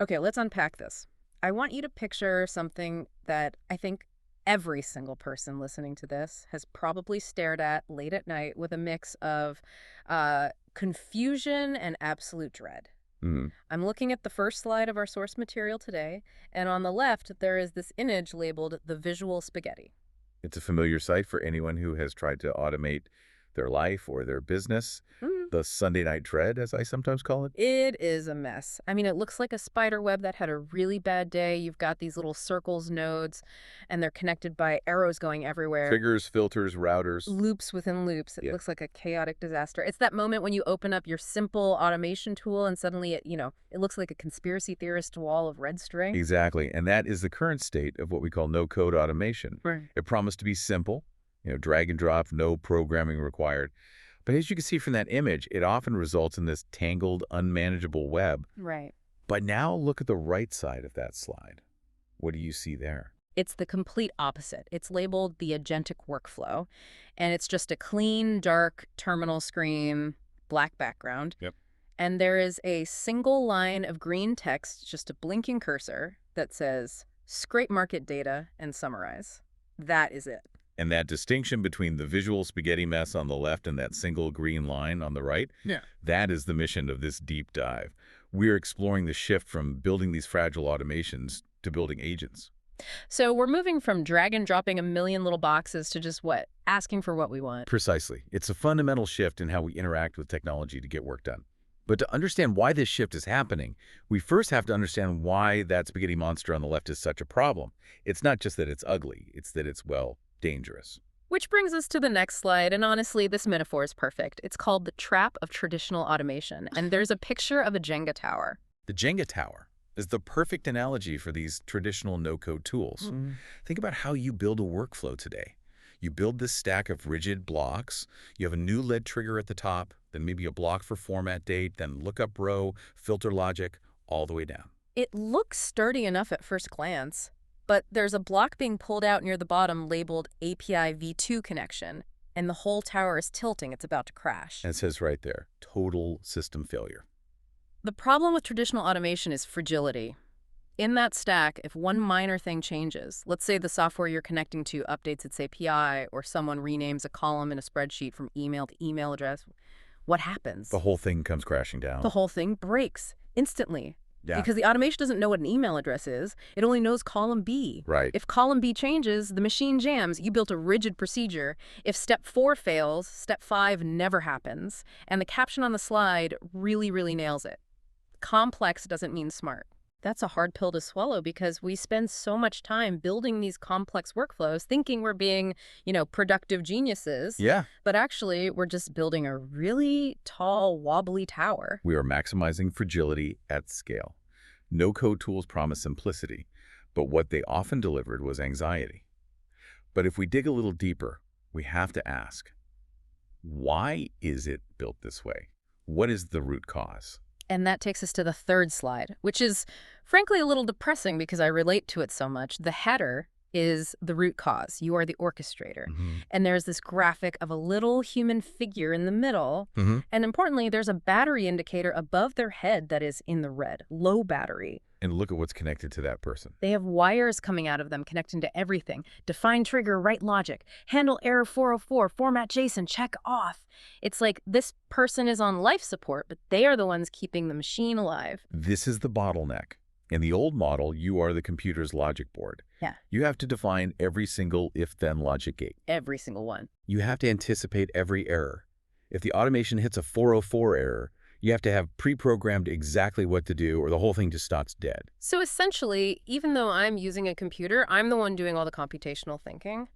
Okay, let's unpack this. I want you to picture something that I think every single person listening to this has probably stared at late at night with a mix of confusion and absolute dread. Hmm. I'm looking at the first slide of our source material today, and on the left, there is this image labeled the visual spaghetti. It's a familiar sight for anyone who has tried to automate their life or their business. The Sunday night dread, as I sometimes call it. It is a mess. I mean, it looks like a spider web that had a really bad day. You've got these little circles, nodes, and they're connected by arrows going everywhere. Triggers, filters, routers. Loops within loops. It Yeah, looks like a chaotic disaster. It's that moment when you open up your simple automation tool and suddenly it looks like a conspiracy theorist wall of red string. exactly. And that is the current state of what we call no-code automation. Right. It promised to be simple, drag and drop, no programming required. But as you can see from that image, it often results in this tangled, unmanageable web. Right. But now look at the right side of that slide. What do you see there? It's the complete opposite. It's labeled the agentic workflow, and it's just a clean, dark terminal screen, black background. Yep. And there is a single line of green text, just a blinking cursor, that says, scrape market data and summarize. That is it. And that distinction between the visual spaghetti mess on the left and that single green line on the right, Yeah. that is the mission of this deep dive. We're exploring the shift from building these fragile automations to building agents. So we're moving from drag and dropping a million little boxes to just what? Asking for what we want. Precisely. It's a fundamental shift in how we interact with technology to get work done. But to understand why this shift is happening, we first have to understand why that spaghetti monster on the left is such a problem. It's not just that it's ugly, it's that it's, well, dangerous. Which brings us to the next slide, and honestly, this metaphor is perfect. It's called the trap of traditional automation, and there's a picture of a Jenga tower. The Jenga tower is the perfect analogy for these traditional no-code tools. Think about how you build a workflow today. You build this stack of rigid blocks. You have a new lead trigger at the top, then maybe a block for format date, then lookup row, filter logic, all the way down. It looks sturdy enough at first glance, but there's a block being pulled out near the bottom labeled API v2 connection, and the whole tower is tilting. It's about to crash. And it says right there, total system failure. The problem with traditional automation is fragility. In that stack, if one minor thing changes, let's say the software you're connecting to updates its API or someone renames a column in a spreadsheet from email to email address, what happens? The whole thing comes crashing down. The whole thing breaks instantly. Yeah. Because the automation doesn't know what an email address is. It only knows column B. Right. If column B changes, the machine jams. You built a rigid procedure. If step 4 fails, step 5 never happens. And the caption on the slide really, really nails it. Complex doesn't mean smart. That's a hard pill to swallow because we spend so much time building these complex workflows thinking we're being, productive geniuses. Yeah. But actually, we're just building a really tall, wobbly tower. We are maximizing fragility at scale. No-code tools promise simplicity, but what they often delivered was anxiety. But if we dig a little deeper, we have to ask, why is it built this way? What is the root cause? And that takes us to the third slide, which is frankly a little depressing because I relate to it so much. The header is the root cause. You are the orchestrator. And there's this graphic of a little human figure in the middle. And importantly, there's a battery indicator above their head that is in the red, low battery. And look at what's connected to that person. They have wires coming out of them connecting to everything. Define trigger, write logic. Handle error 404, format JSON, check off. It's like this person is on life support, but they are the ones keeping the machine alive. This is the bottleneck. In the old model, you are the computer's logic board. Yeah. You have to define every single if-then logic gate. Every single one. You have to anticipate every error. If the automation hits a 404 error, you have to have pre-programmed exactly what to do or the whole thing just stops dead. So essentially, even though I'm using a computer, I'm the one doing all the computational thinking.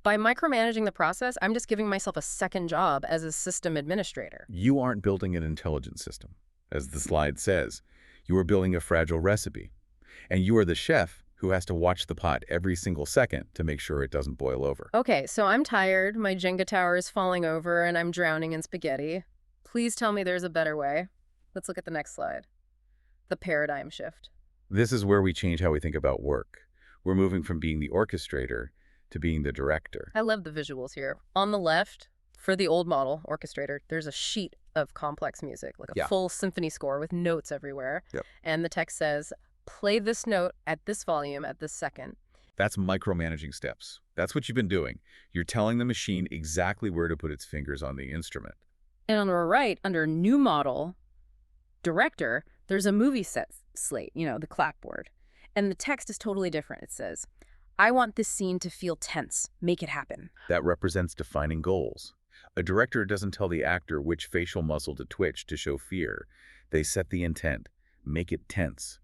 By micromanaging the process, I'm just giving myself a second job as a system administrator. You aren't building an intelligent system. As the slide says, you are building a fragile recipe. And you are the chef who has to watch the pot every single second to make sure it doesn't boil over. Okay, so I'm tired, my Jenga tower is falling over, and I'm drowning in spaghetti. Please tell me there's a better way. Let's look at the next slide. The paradigm shift. This is where we change how we think about work. We're moving from being the orchestrator to being the director. I love the visuals here. On the left, for the old model, Orchestrator, there's a sheet of complex music, like a Yeah. full symphony score with notes everywhere. Yep. And the text says, play this note at this volume at this second. That's micromanaging steps. That's what you've been doing. You're telling the machine exactly where to put its fingers on the instrument. And on the right, under New Model, Director, there's a movie set slate, the clapboard. And the text is totally different. It says, I want this scene to feel tense. Make it happen. That represents defining goals. A director doesn't tell the actor which facial muscle to twitch to show fear. They set the intent, make it tense.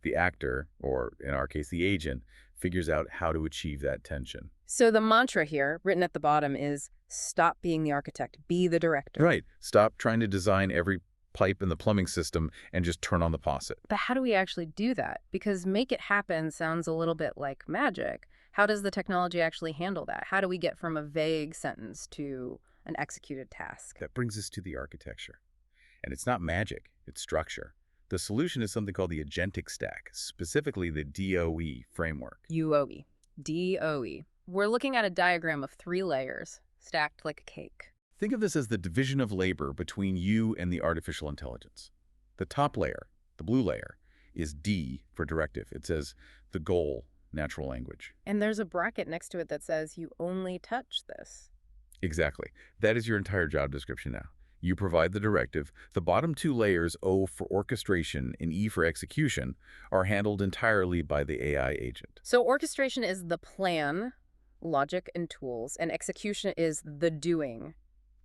The actor, or in our case the agent, figures out how to achieve that tension. So the mantra here, written at the bottom, is stop being the architect, be the director. Right. Stop trying to design every pipe in the plumbing system and just turn on the faucet. But how do we actually do that? Because make it happen sounds a little bit like magic. How does the technology actually handle that? How do we get from a vague sentence to an executed task? That brings us to the architecture. And it's not magic, it's structure. The solution is something called the Agentic Stack, specifically the DOE framework. UOE. DOE. We're looking at a diagram of 3 layers, stacked like a cake. Think of this as the division of labor between you and the artificial intelligence. The top layer, the blue layer, is D for directive. It says the goal, natural language. And there's a bracket next to it that says you only touch this. Exactly. That is your entire job description now. You provide the directive. The bottom 2 layers, O for orchestration and E for execution, are handled entirely by the AI agent. So orchestration is the plan, logic and tools, and execution is the doing,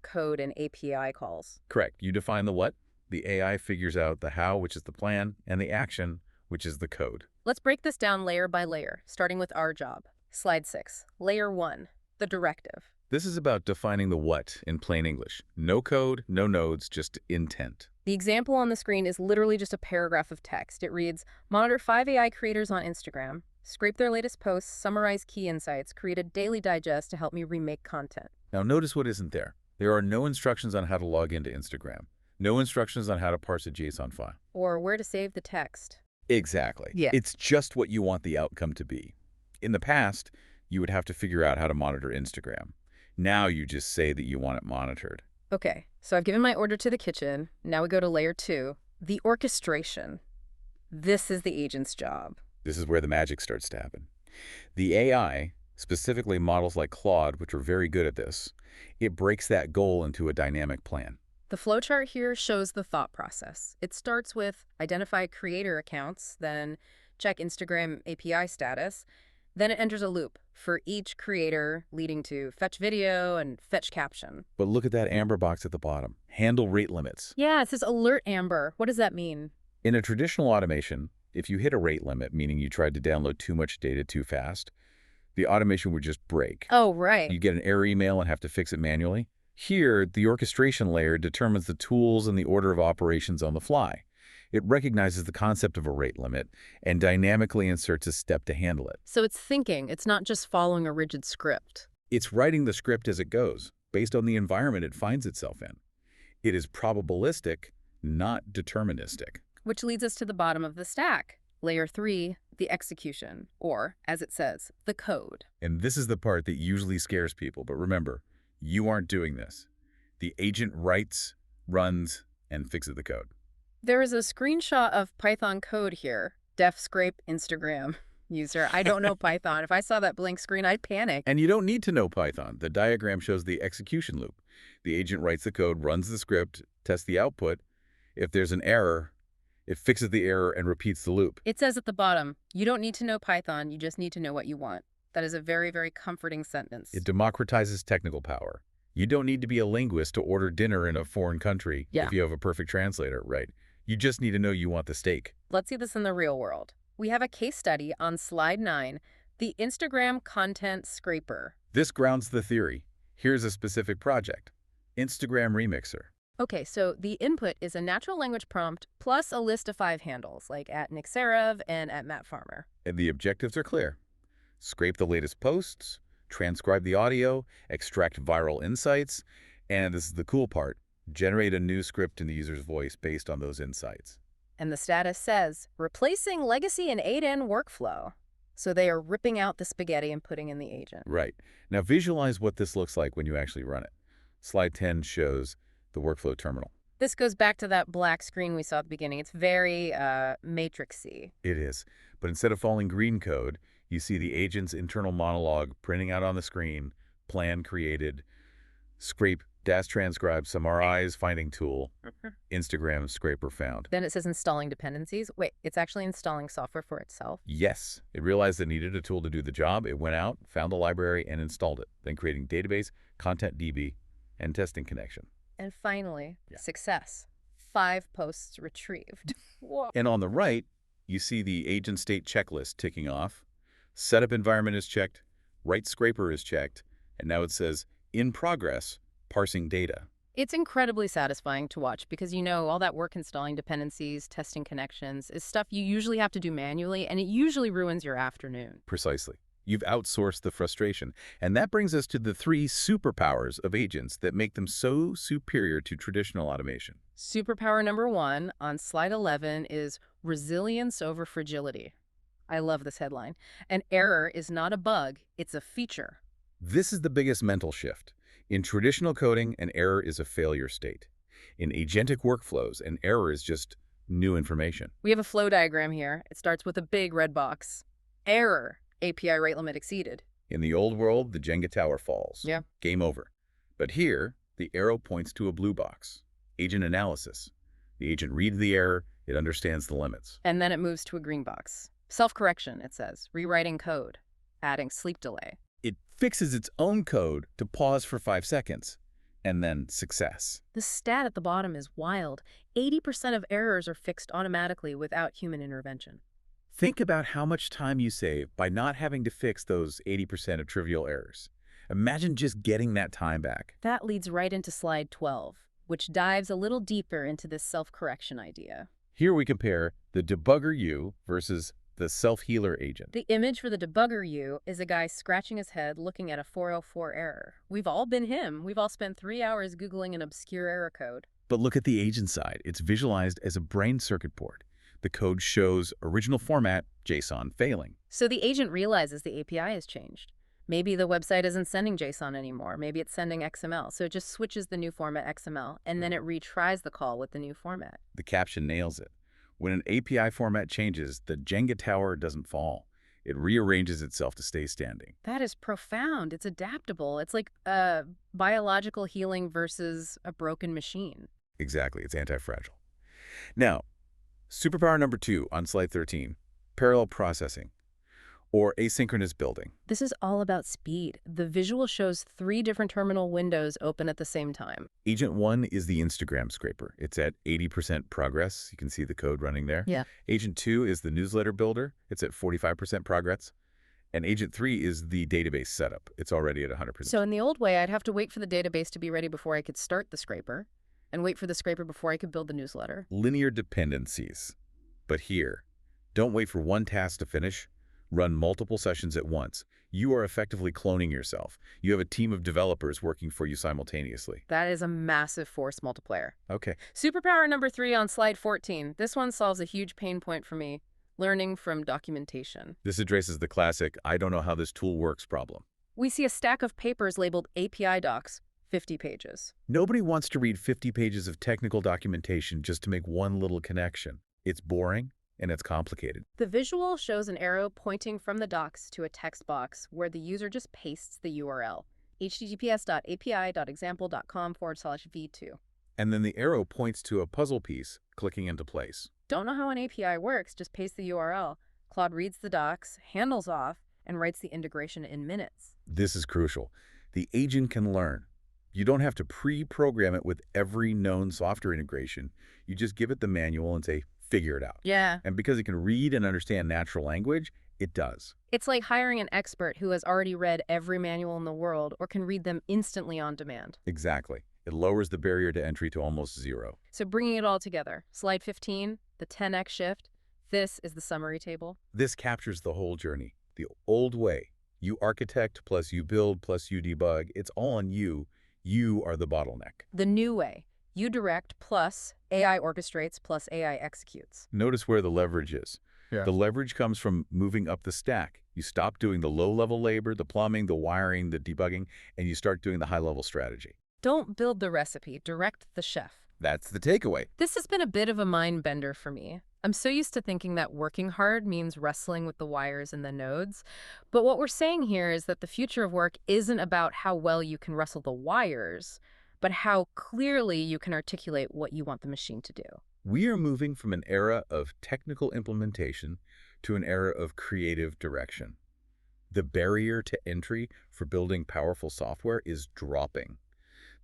code and API calls. Correct. You define the what, the AI figures out the how, which is the plan, and the action, which is the code. Let's break this down layer by layer, starting with our job. Slide 6. Layer 1, the directive. This is about defining the what in plain English. No code, no nodes, just intent. The example on the screen is literally just a paragraph of text. It reads, monitor 5 AI creators on Instagram, scrape their latest posts, summarize key insights, create a daily digest to help me remake content. Now notice what isn't there. There are no instructions on how to log into Instagram. No instructions on how to parse a JSON file. Or where to save the text. Exactly. Yeah. It's just what you want the outcome to be. In the past, you would have to figure out how to monitor Instagram. Now you just say that you want it monitored. Okay, so I've given my order to the kitchen. Now we go to layer 2, the orchestration. This is the agent's job. This is where the magic starts to happen. The AI, specifically models like Claude, which are very good at this, it breaks that goal into a dynamic plan. The flowchart here shows the thought process. It starts with identify creator accounts, then check Instagram API status. Then it enters a loop for each creator, leading to fetch video and fetch caption. But look at that amber box at the bottom. Handle rate limits. Yeah, it says alert amber. What does that mean? In a traditional automation, if you hit a rate limit, meaning you tried to download too much data too fast, the automation would just break. Oh, right. You get an error email and have to fix it manually. Here, the orchestration layer determines the tools and the order of operations on the fly. It recognizes the concept of a rate limit and dynamically inserts a step to handle it. So it's thinking. It's not just following a rigid script. It's writing the script as it goes, based on the environment it finds itself in. It is probabilistic, not deterministic. Which leads us to the bottom of the stack. Layer 3, the execution, or, as it says, the code. And this is the part that usually scares people, but remember, you aren't doing this. The agent writes, runs, and fixes the code. There is a screenshot of Python code here. Def scrape Instagram user. I don't know Python. If I saw that blank screen, I'd panic. And you don't need to know Python. The diagram shows the execution loop. The agent writes the code, runs the script, tests the output. If there's an error, it fixes the error and repeats the loop. It says at the bottom, you don't need to know Python, you just need to know what you want. That is a very, very comforting sentence. It democratizes technical power. You don't need to be a linguist to order dinner in a foreign country if you have a perfect translator, right? You just need to know you want the steak. Let's see this in the real world. We have a case study on slide 9, the Instagram content scraper. This grounds the theory. Here's a specific project. Instagram Remixer. Okay, so the input is a natural language prompt plus a list of 5 handles, like @NickSarev and @MattFarmer. And the objectives are clear. Scrape the latest posts, transcribe the audio, extract viral insights, and this is the cool part, generate a new script in the user's voice based on those insights. And the status says, replacing legacy and 8N workflow. So they are ripping out the spaghetti and putting in the agent. Right. Now visualize what this looks like when you actually run it. Slide 10 shows the workflow terminal. This goes back to that black screen we saw at the beginning. It's very matrixy. It is. But instead of falling green code, you see the agent's internal monologue printing out on the screen, plan created, scrape, dash transcribe, summarize, finding tool, Instagram scraper found. Then it says installing dependencies. Wait, it's actually installing software for itself? Yes, it realized it needed a tool to do the job. It went out, found the library, and installed it, then creating database, content DB, and testing connection. And finally, success. 5 posts retrieved. Whoa. And on the right, you see the agent state checklist ticking off. Setup environment is checked, right scraper is checked, and now it says, in progress, parsing data. It's incredibly satisfying to watch because all that work installing dependencies, testing connections is stuff you usually have to do manually, and it usually ruins your afternoon. Precisely. You've outsourced the frustration. And that brings us to the 3 superpowers of agents that make them so superior to traditional automation. Superpower number 1 on slide 11 is resilience over fragility. I love this headline. An error is not a bug, it's a feature. This is the biggest mental shift. In traditional coding, an error is a failure state. In agentic workflows, an error is just new information. We have a flow diagram here. It starts with a big red box. Error. API rate limit exceeded. In the old world, the Jenga tower falls. Yeah. Game over. But here, the arrow points to a blue box. Agent analysis. The agent reads the error, it understands the limits. And then it moves to a green box. Self-correction, it says. Rewriting code. Adding sleep delay. It fixes its own code to pause for 5 seconds. And then success. The stat at the bottom is wild. 80% of errors are fixed automatically without human intervention. Think about how much time you save by not having to fix those 80% of trivial errors. Imagine just getting that time back. That leads right into slide 12, which dives a little deeper into this self-correction idea. Here we compare the debugger you versus the self-healer agent. The image for the debugger you is a guy scratching his head looking at a 404 error. We've all been him. We've all spent 3 hours Googling an obscure error code. But look at the agent side. It's visualized as a brain circuit board. The code shows original format, JSON, failing. So the agent realizes the API has changed. Maybe the website isn't sending JSON anymore. Maybe it's sending XML. So it just switches the new format XML, and then it retries the call with the new format. The caption nails it. When an API format changes, the Jenga tower doesn't fall. It rearranges itself to stay standing. That is profound. It's adaptable. It's like biological healing versus a broken machine. Exactly. It's anti-fragile. Now, superpower number 2 on slide 13, parallel processing, or asynchronous building. This is all about speed. The visual shows 3 different terminal windows open at the same time. Agent 1 is the Instagram scraper. It's at 80% progress. You can see the code running there. Yeah. Agent 2 is the newsletter builder. It's at 45% progress. And Agent 3 is the database setup. It's already at 100%. So in the old way, I'd have to wait for the database to be ready before I could start the scraper, and wait for the scraper before I could build the newsletter. Linear dependencies. But here, don't wait for one task to finish. Run multiple sessions at once. You are effectively cloning yourself. You have a team of developers working for you simultaneously. That is a massive force multiplier. Okay. Superpower number 3 on slide 14. This one solves a huge pain point for me. Learning from documentation. This addresses the classic, I don't know how this tool works problem. We see a stack of papers labeled API docs, 50 pages. Nobody wants to read 50 pages of technical documentation just to make one little connection. It's boring and it's complicated. The visual shows an arrow pointing from the docs to a text box where the user just pastes the URL, https://api.example.com/v2. And then the arrow points to a puzzle piece clicking into place. Don't know how an API works, just paste the URL. Claude reads the docs, handles off, and writes the integration in minutes. This is crucial. The agent can learn. You don't have to pre-program it with every known software integration. You just give it the manual and say, figure it out. Yeah. And because it can read and understand natural language, it does. It's like hiring an expert who has already read every manual in the world or can read them instantly on demand. Exactly. It lowers the barrier to entry to almost 0. So bringing it all together, slide 15, the 10x shift, this is the summary table. This captures the whole journey. The old way, you architect plus you build plus you debug, it's all on you. You are the bottleneck. The new way, you direct plus AI orchestrates plus AI executes. Notice where the leverage is. Yeah. The leverage comes from moving up the stack. You stop doing the low-level labor, the plumbing, the wiring, the debugging, and you start doing the high-level strategy. Don't build the recipe, direct the chef. That's the takeaway. This has been a bit of a mind bender for me. I'm so used to thinking that working hard means wrestling with the wires and the nodes. But what we're saying here is that the future of work isn't about how well you can wrestle the wires, but how clearly you can articulate what you want the machine to do. We are moving from an era of technical implementation to an era of creative direction. The barrier to entry for building powerful software is dropping.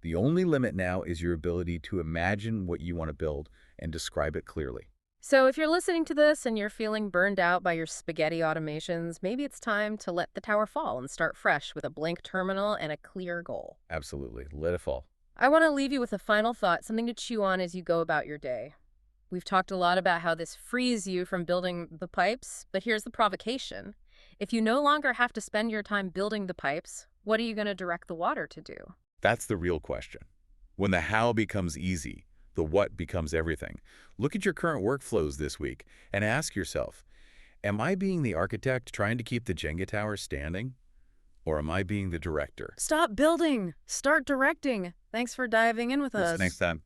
The only limit now is your ability to imagine what you want to build and describe it clearly. So if you're listening to this and you're feeling burned out by your spaghetti automations, maybe it's time to let the tower fall and start fresh with a blank terminal and a clear goal. Absolutely. Let it fall. I want to leave you with a final thought, something to chew on as you go about your day. We've talked a lot about how this frees you from building the pipes, but here's the provocation. If you no longer have to spend your time building the pipes, what are you going to direct the water to do? That's the real question. When the how becomes easy, the what becomes everything. Look at your current workflows this week and ask yourself, am I being the architect trying to keep the Jenga tower standing? Or am I being the director? Stop building. Start directing. Thanks for diving in with us. Next time.